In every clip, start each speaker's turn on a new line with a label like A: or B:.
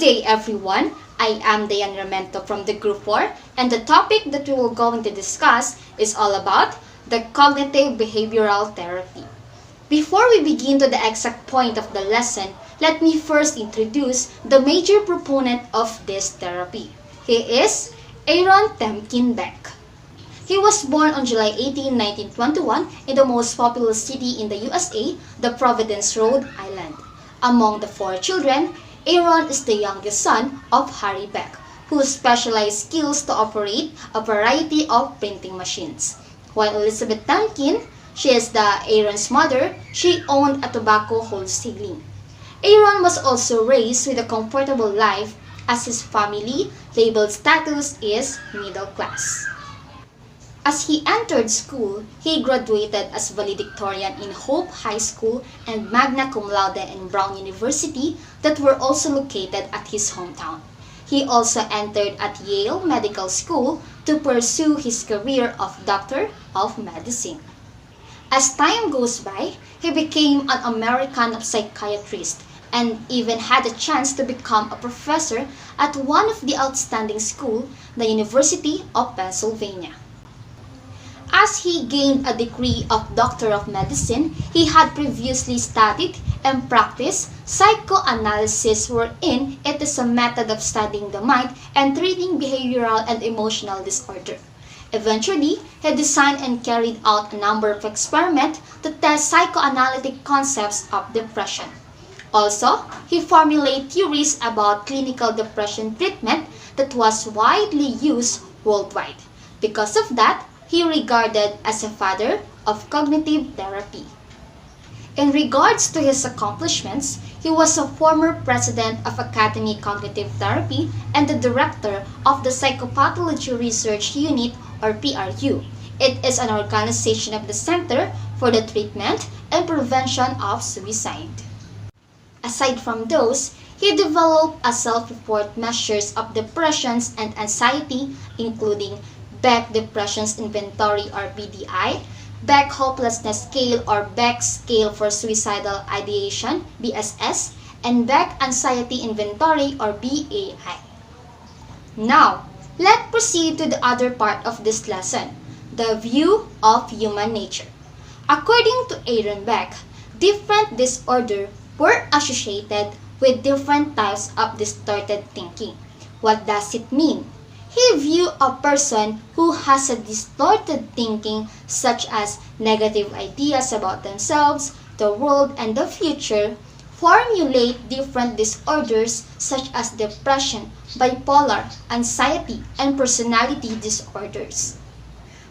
A: day everyone, I am Dayan Ramento from the Group 4 and the topic that we will going to discuss is all about the cognitive behavioral therapy. Before we begin to the exact point of the lesson, let me first introduce the major proponent of this therapy. He is Aaron Temkin Beck. He was born on July 18, 1921 in the most populous city in the USA, the Providence, Rhode Island. Among the four children, Aaron is the youngest son of Harry Beck, whose specialized skills to operate a variety of printing machines. While Elizabeth Tamkin, she is Aaron's mother, she owned a tobacco wholesaling. Aaron was also raised with a comfortable life as his family labeled status is middle class. As he entered school, he graduated as valedictorian in Hope High School and magna cum laude in Brown University that were also located at his hometown. He also entered at Yale Medical School to pursue his career of Doctor of Medicine. As time goes by, he became an American psychiatrist and even had a chance to become a professor at one of the outstanding schools, the University of Pennsylvania. As he gained a degree of Doctor of Medicine, he had previously studied and practiced psychoanalysis wherein it is a method of studying the mind and treating behavioral and emotional disorder. Eventually, he designed and carried out a number of experiments to test psychoanalytic concepts of depression. Also, he formulated theories about clinical depression treatment that was widely used worldwide. Because of that, he regarded as a father of cognitive therapy. In regards to his accomplishments, he was a former president of Academy Cognitive Therapy and the director of the Psychopathology Research Unit or PRU. It is an organization of the Center for the Treatment and Prevention of Suicide. Aside from those, he developed a self-report measures of depressions and anxiety, including Beck Depressions Inventory or BDI, Beck Hopelessness Scale or Beck Scale for Suicidal Ideation, BSS, and Beck Anxiety Inventory or BAI. Now, let's proceed to the other part of this lesson, the view of human nature. According to Aaron Beck, different disorders were associated with different types of distorted thinking. What does it mean? He viewed a person who has a distorted thinking such as negative ideas about themselves, the world, and the future, formulate different disorders such as depression, bipolar, anxiety, and personality disorders.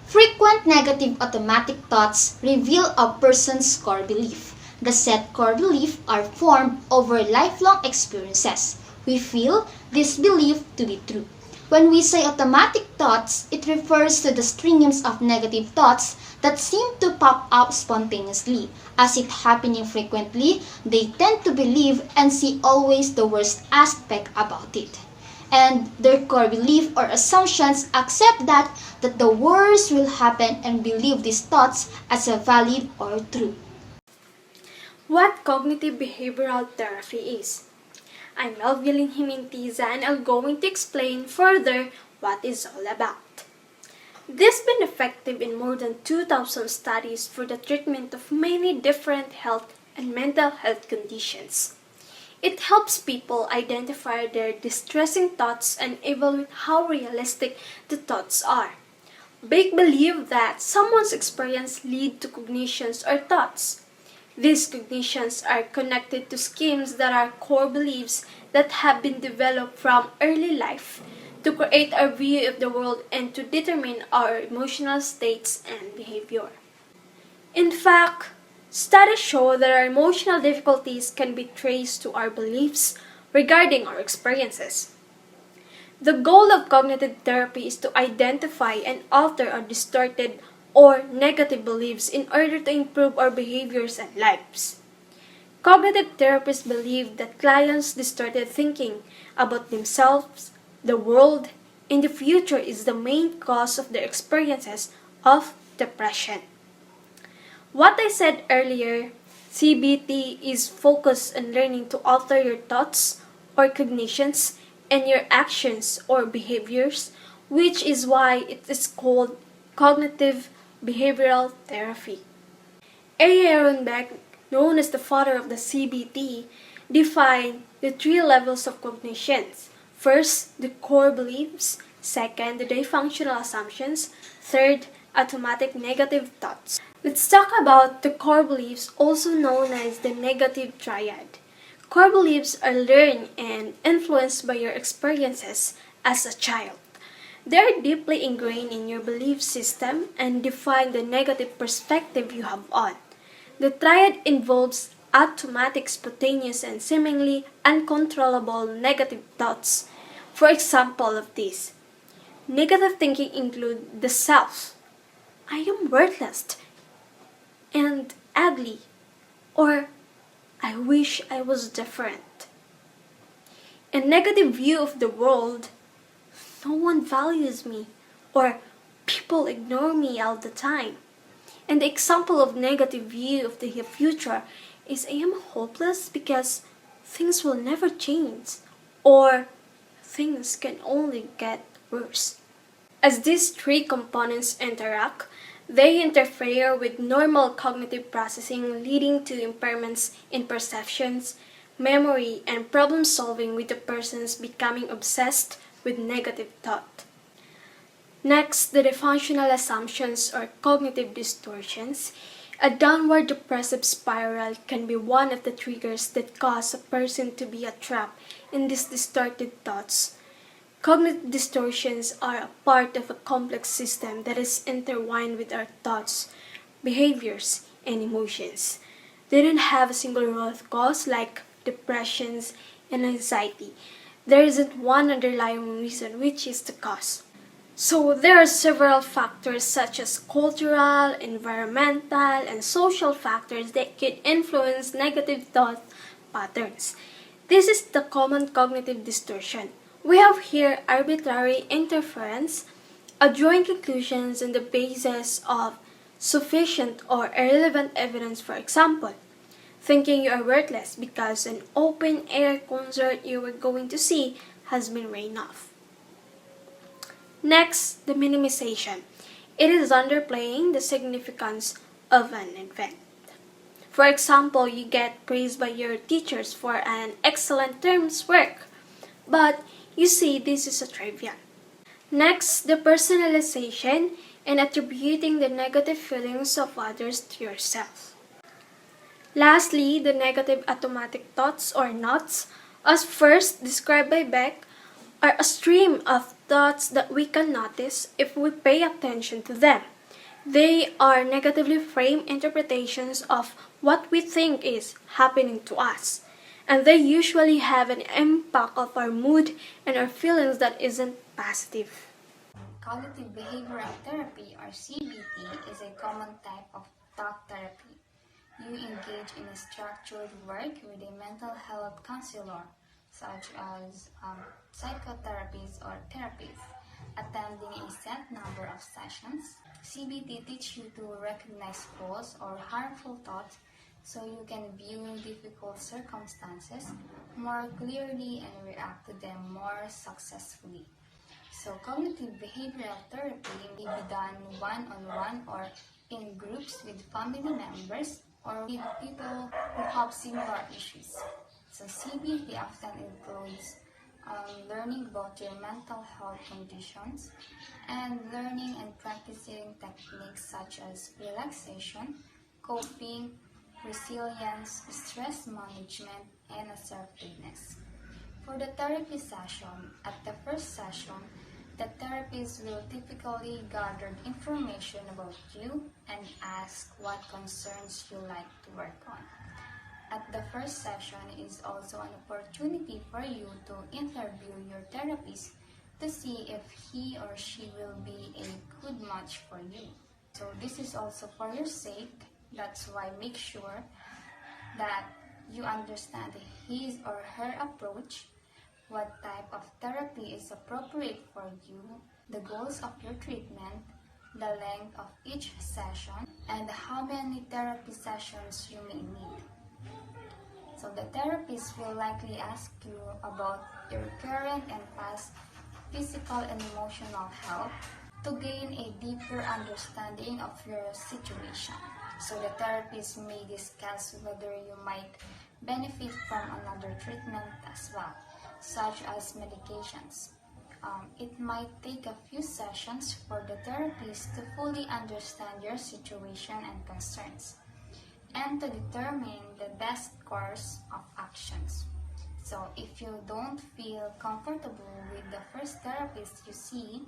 A: Frequent negative automatic thoughts reveal a person's core belief. The set core beliefs are formed over lifelong experiences. We feel this belief to be true. When we say automatic thoughts, it refers to the streams of negative thoughts that seem to pop up spontaneously. As it happening frequently, they tend to believe and see always the worst aspect about it. And their core belief or assumptions accept that the worst will happen and believe these thoughts as a valid or true.
B: What cognitive behavioral therapy is. I'm Melvin Jimintiza and I'm going to explain further what it's all about. This has been effective in more than 2,000 studies for the treatment of many different health and mental health conditions. It helps people identify their distressing thoughts and evaluate how realistic the thoughts are. Beck believed that someone's experience lead to cognitions or thoughts. These cognitions are connected to schemes that are core beliefs that have been developed from early life to create our view of the world and to determine our emotional states and behavior. In fact, studies show that our emotional difficulties can be traced to our beliefs regarding our experiences. The goal of cognitive therapy is to identify and alter our distorted or negative beliefs in order to improve our behaviors and lives. Cognitive therapists believe that clients' distorted thinking about themselves, the world, and the future is the main cause of their experiences of depression. What I said earlier, CBT is focused on learning to alter your thoughts or cognitions in your actions or behaviors, which is why it is called cognitive behavioral therapy. Aaron Beck, known as the father of the CBT, defined the three levels of cognitions. First, the core beliefs. Second, the dysfunctional assumptions. Third, automatic negative thoughts. Let's talk about the core beliefs, also known as the negative triad. Core beliefs are learned and influenced by your experiences as a child. They are deeply ingrained in your belief system and define the negative perspective you have on. The triad involves automatic, spontaneous, and seemingly uncontrollable negative thoughts. For example of this, negative thinking include the self. I am worthless and ugly, or I wish I was different. A negative view of the world, no one values me, or people ignore me all the time. And the example of negative view of the future is I am hopeless because things will never change, or things can only get worse. As these three components interact, they interfere with normal cognitive processing, leading to impairments in perceptions, memory, and problem solving, with the persons becoming obsessed with negative thought. Next, the dysfunctional assumptions or cognitive distortions. A downward depressive spiral can be one of the triggers that cause a person to be trapped in these distorted thoughts. Cognitive distortions are a part of a complex system that is intertwined with our thoughts, behaviors, and emotions. They don't have a single root cause like depressions and anxiety. There isn't one underlying reason which is the cause. So there are several factors such as cultural, environmental, and social factors that could influence negative thought patterns. This is the common cognitive distortion. We have here arbitrary interference, drawing conclusions on the basis of sufficient or irrelevant evidence. For example, thinking you are worthless because an open-air concert you were going to see has been rained off. Next, the minimization. It is underplaying the significance of an event. For example, you get praised by your teachers for an excellent term's work, but you see this is a trivia. Next, the personalization and attributing the negative feelings of others to yourself. Lastly, the negative automatic thoughts or knots, as first described by Beck, are a stream of thoughts that we can notice if we pay attention to them. They are negatively framed interpretations of what we think is happening to us, and they usually have an impact of our mood and our feelings that isn't positive.
A: Cognitive behavioral therapy, or CBT, is a common type of talk therapy. You engage in a structured work with a mental health counselor, such as psychotherapists or therapists, attending a set number of sessions. CBT teaches you to recognize false or harmful thoughts so you can view difficult circumstances more clearly and react to them more successfully. So cognitive behavioral therapy may be done one-on-one or in groups with family members or with people who have similar issues. So CBT often includes learning about your mental health conditions and learning and practicing techniques such as relaxation, coping, resilience, stress management, and assertiveness. For the therapy session, at the first session, the therapist will typically gather information about you and ask what concerns you like to work on. At the first session is also an opportunity for you to interview your therapist to see if he or she will be a good match for you. So this is also for your sake. That's why make sure that you understand his or her approach, what type of therapy is appropriate for you, the goals of your treatment, the length of each session, and how many therapy sessions you may need.
C: So the therapist will likely ask you about your current and past physical and emotional health to gain a deeper understanding of your situation. So the therapist may discuss whether you might benefit from another treatment as well, such as medications. It might take a few sessions for the therapist to fully understand your situation and concerns and to determine the best course of actions. So if you don't feel comfortable with the first therapist you see,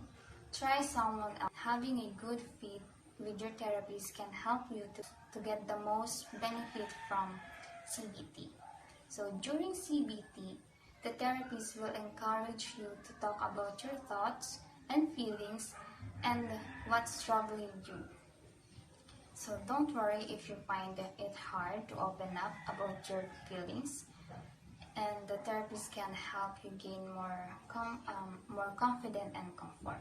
C: try someone else. Having a good fit with your therapist can help you to get the most benefit from CBT. So during CBT, the therapist will encourage you to talk about your thoughts and feelings and what's troubling you. So don't worry if you find it hard to open up about your feelings, and the therapist can help you gain more confidence and comfort.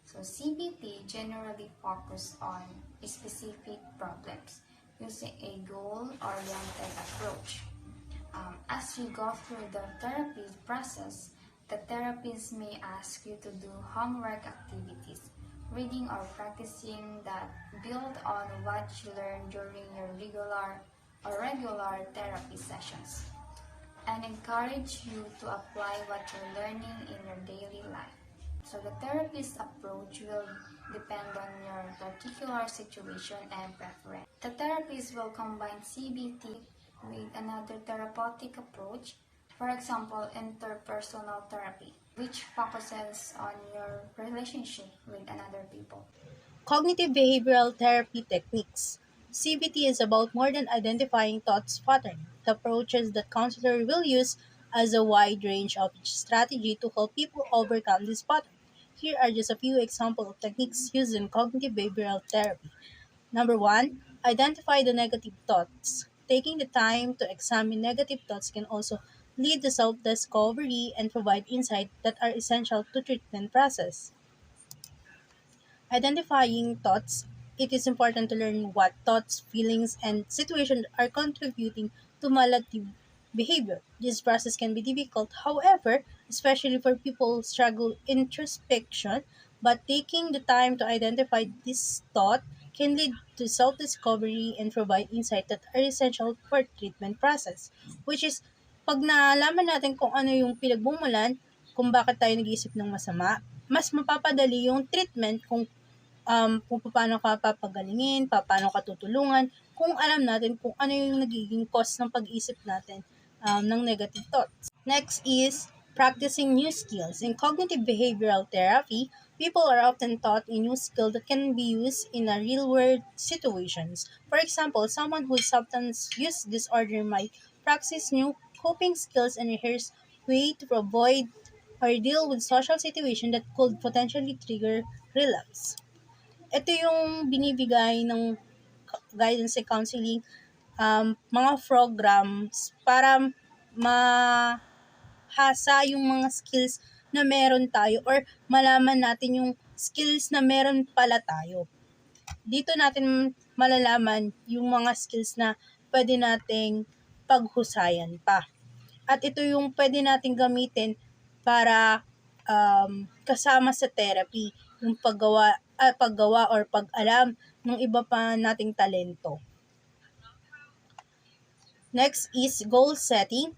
C: So CBT generally focus on specific problems using a goal-oriented approach. As you go through the therapy process, the therapist may ask you to do homework activities, reading or practicing that build on what you learned during your regular therapy sessions, and encourage you to apply what you're learning in your daily life. So the therapist's approach will depend on your particular situation and preference. The therapist will combine CBT with another therapeutic approach, for example, interpersonal therapy, which focuses on your relationship with another people.
D: Cognitive behavioral therapy techniques. CBT is about more than identifying thoughts pattern. The approaches that counselor will use as a wide range of strategy to help people overcome this pattern. Here are just a few examples of techniques used in cognitive behavioral therapy. Number one, identify the negative thoughts. Taking the time to examine negative thoughts can also lead to self-discovery and provide insight that are essential to treatment process. Identifying thoughts, it is important to learn what thoughts, feelings, and situations are contributing to maladaptive behavior. This process can be difficult, however, especially for people who struggle introspection, but taking the time to identify this thought can lead to self-discovery and provide insight that are essential for treatment process, which is pag nalaman natin kung ano yung pinagmumulan, kung bakit tayo nag-iisip ng masama, mas mapapadali yung treatment kung paano ka papagalingin, paano ka tutulungan, kung alam natin kung ano yung nagiging cause ng pag-isip natin ng negative thoughts. Next is practicing new skills. In cognitive behavioral therapy, people are often taught a new skill that can be used in a real-world situations. For example, someone who substance use disorder might practice new coping skills and rehearse way to avoid or deal with social situation that could potentially trigger relapse. Ito yung binibigay ng guidance and counseling, mga programs para mahasa yung mga skills na meron tayo or malaman natin yung skills na meron pala tayo. Dito natin malalaman yung mga skills na pwede nating paghusayan pa. At ito yung pwede nating gamitin para kasama sa therapy, yung paggawa or pag-alam ng iba pa nating talento. Next is goal setting.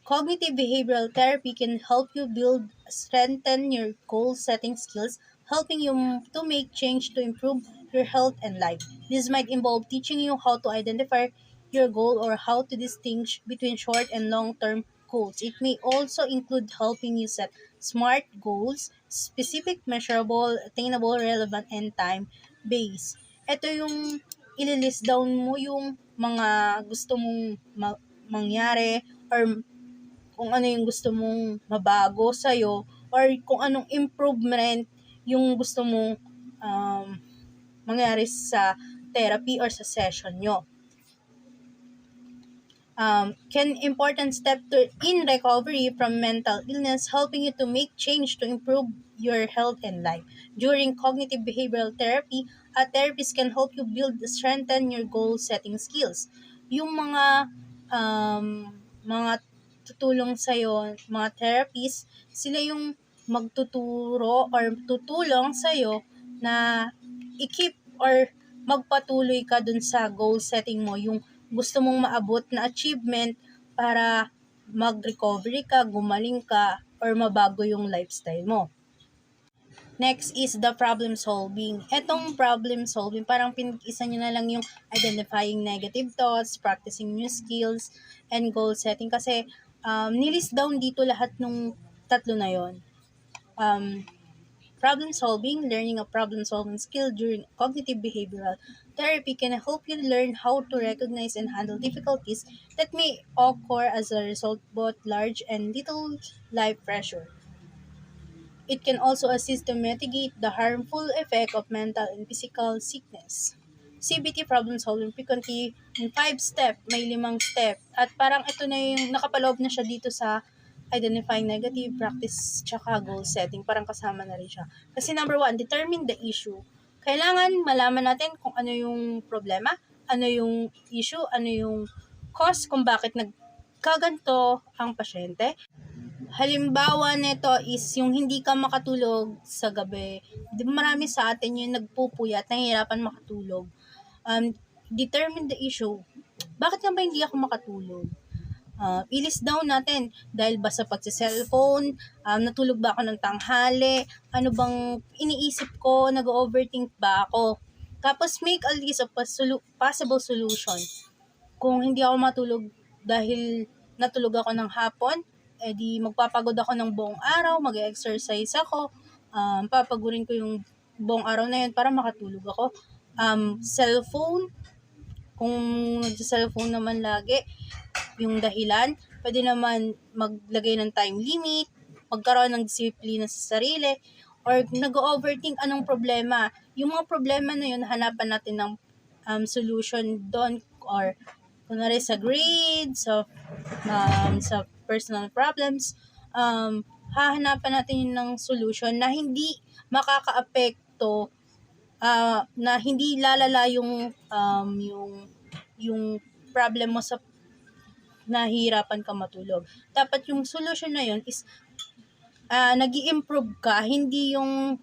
D: Cognitive behavioral therapy can help you strengthen your goal setting skills, helping you to make change to improve your health and life. This might involve teaching you how to identify your goal or how to distinguish between short and long-term goals. It may also include helping you set smart goals, specific, measurable, attainable, relevant, and time-based. Ito yung ililist down mo yung mga gusto mong mangyari or kung ano yung gusto mong mabago sa'yo or kung anong improvement yung gusto mong mangyari sa therapy or sa session nyo. Can important step in recovery from mental illness, helping you to make change to improve your health and life. During cognitive behavioral therapy, a therapist can help you strengthen your goal setting skills. Yung mga mga tutulong sa'yo, mga therapists, sila yung magtuturo or tutulong sa'yo na i-keep or magpatuloy ka dun sa goal setting mo, yung gusto mong maabot na achievement para mag-recovery ka, gumaling ka, or mabago yung lifestyle mo. Next is the problem solving. Etong problem solving, parang pinag-isa nyo na lang yung identifying negative thoughts, practicing new skills, and goal setting. Kasi nilist down dito lahat nung tatlo na yon. Um, Problem solving, learning a problem solving skill during cognitive behavioral therapy can help you learn how to recognize and handle difficulties that may occur as a result of both large and little life pressure. It can also assist to mitigate the harmful effect of mental and physical sickness. CBT problem solving frequently in 5 step, may 5 step. At parang ito na yung nakapaloob na siya dito sa identifying negative practice tsaka goal setting. Parang kasama na rin siya. Kasi number 1, determine the issue. Kailangan malaman natin kung ano yung problema, ano yung issue, ano yung cause kung bakit nagkaganto ang pasyente. Halimbawa nito is yung hindi ka makatulog sa gabi. Di ba marami sa atin yung nagpupuyat, nahihirapan makatulog. Determine the issue. Bakit nga ba hindi ako makatulog? I-list down natin dahil ba sa pagsi-cellphone, natulog ba ako ng tanghali, ano bang iniisip ko, nag-overthink ba ako. Tapos make a list of possible solution. Kung hindi ako matulog dahil natulog ako ng hapon, edi magpapagod ako ng buong araw, mag-exercise ako, papagurin ko yung buong araw na yun para makatulog ako. Cellphone, kung nag-cellphone naman lagi, yung dahilan, pwede naman maglagay ng time limit, magkaroon ng disiplina sa sarili, or nag-overthink anong problema. Yung mga problema na yun, hanapan natin ng solution doon, or kunwari sa grades, sa personal problems, hahanapan natin yun ng solution na hindi makakaapekto, na hindi lalala yung problem mo sa nahihirapan ka matulog. Dapat yung solution na yun is nag-i-improve ka, hindi yung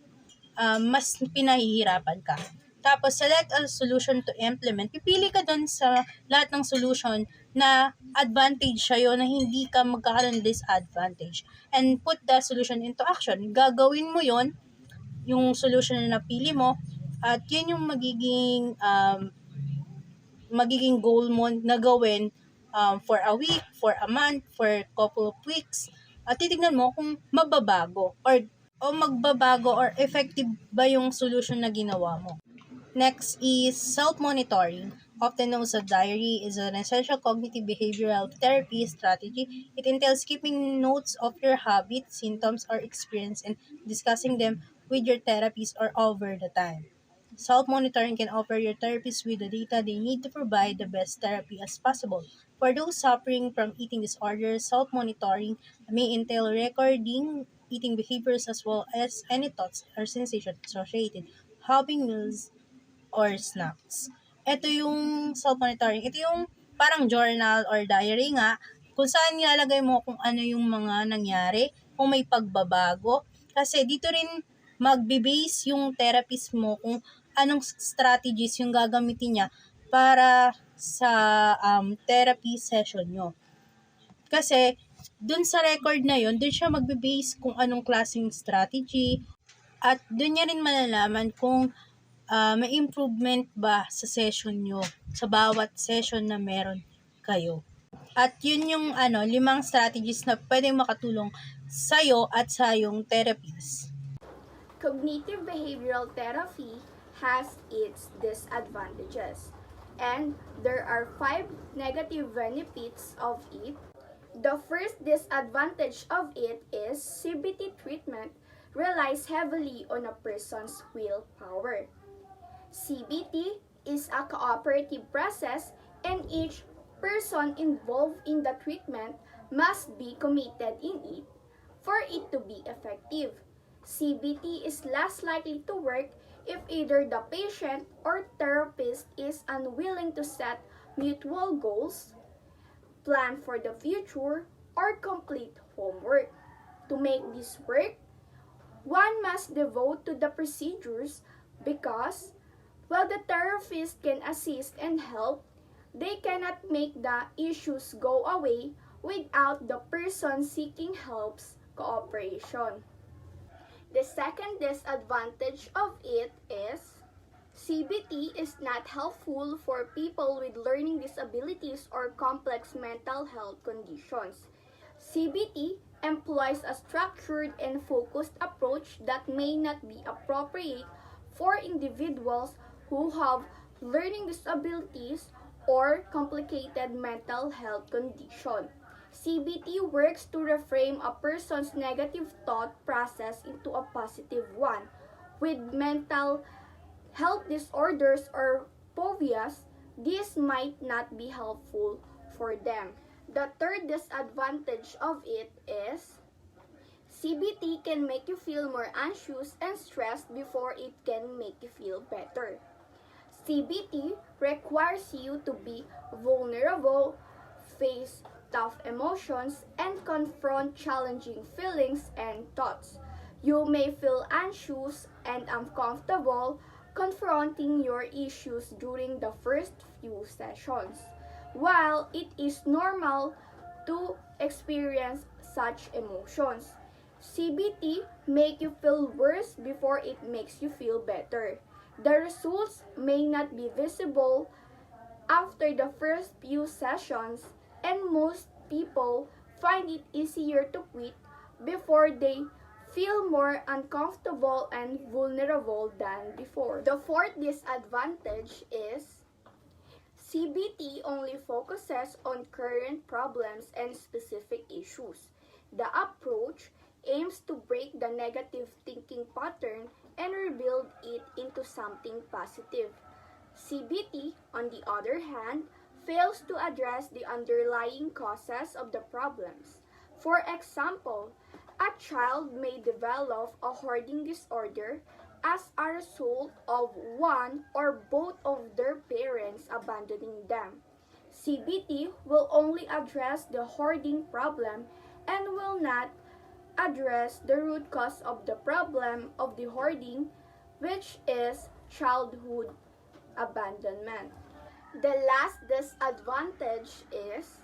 D: mas pinahihirapan ka. Tapos, select a solution to implement. Pipili ka dun sa lahat ng solution na advantage sa'yo, na hindi ka magkakaroon ng disadvantage. And put the solution into action. Gagawin mo yon, yung solution na napili mo, at yun yung magiging goal mo na gawin for a week, for a month, for a couple of weeks. At titignan mo kung magbabago or effective ba yung solution na ginawa mo. Next is self-monitoring. Often known as a diary, is an essential cognitive behavioral therapy strategy. It entails keeping notes of your habits, symptoms, or experience and discussing them with your therapist or over the time. Self-monitoring can offer your therapist with the data they need to provide the best therapy as possible. For those suffering from eating disorders, self-monitoring may entail recording eating behaviors as well as any thoughts or sensations associated, having meals, or snacks. Ito yung self-monitoring. Ito yung parang journal or diary nga, kung saan nilalagay mo kung ano yung mga nangyari, kung may pagbabago. Kasi dito rin magbe-base yung therapist mo kung anong strategies yung gagamitin niya para sa therapy session nyo. Kasi dun sa record na yon, dun siya magbe-base kung anong klaseng strategy, at dun niya rin malalaman kung may improvement ba sa session nyo, sa bawat session na meron kayo. At yun yung 5 strategies na pwedeng makatulong sa'yo at sa yung therapist.
B: Cognitive behavioral therapy has its disadvantages, and there are 5 negative benefits of it. The first disadvantage of it is CBT treatment relies heavily on a person's willpower. CBT is a cooperative process, and each person involved in the treatment must be committed in it for it to be effective. CBT is less likely to work if either the patient or therapist is unwilling to set mutual goals, plan for the future, or complete homework. To make this work, one must devote to the procedures because while the therapist can assist and help, they cannot make the issues go away without the person seeking help's cooperation. The second disadvantage of it is CBT is not helpful for people with learning disabilities or complex mental health conditions. CBT employs a structured and focused approach that may not be appropriate for individuals who have learning disabilities or complicated mental health condition. CBT works to reframe a person's negative thought process into a positive one. With mental health disorders or phobias, this might not be helpful for them. The third disadvantage of it is CBT can make you feel more anxious and stressed before it can make you feel better. CBT requires you to be vulnerable, face tough emotions, and confront challenging feelings and thoughts. You may feel anxious and uncomfortable confronting your issues during the first few sessions. While it is normal to experience such emotions, CBT make you feel worse before it makes you feel better. The results may not be visible after the first few sessions, and most people find it easier to quit before they feel more uncomfortable and vulnerable than before. The fourth disadvantage is CBT only focuses on current problems and specific issues. The approach aims to break the negative thinking pattern and rebuild it into something positive. CBT, on the other hand, fails to address the underlying causes of the problems. For example, a child may develop a hoarding disorder as a result of one or both of their parents abandoning them. CBT will only address the hoarding problem and will not address the root cause of the problem of the hoarding, which is childhood abandonment. The last disadvantage is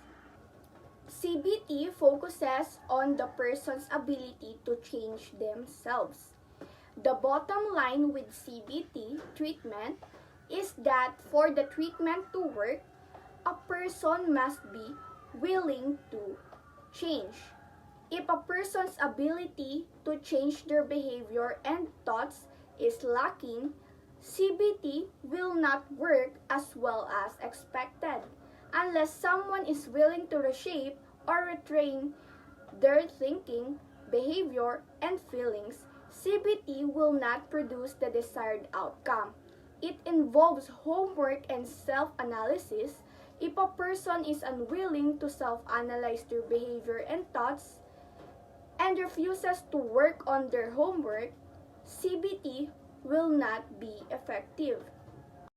B: CBT focuses on the person's ability to change themselves. The bottom line with CBT treatment is that for the treatment to work, a person must be willing to change. If a person's ability to change their behavior and thoughts is lacking, CBT will not work as well as expected. Unless someone is willing to reshape or retrain their thinking, behavior, and feelings, CBT will not produce the desired outcome. It involves homework and self-analysis. If a person is unwilling to self-analyze their behavior and thoughts and refuses to work on their homework, CBT will not be effective.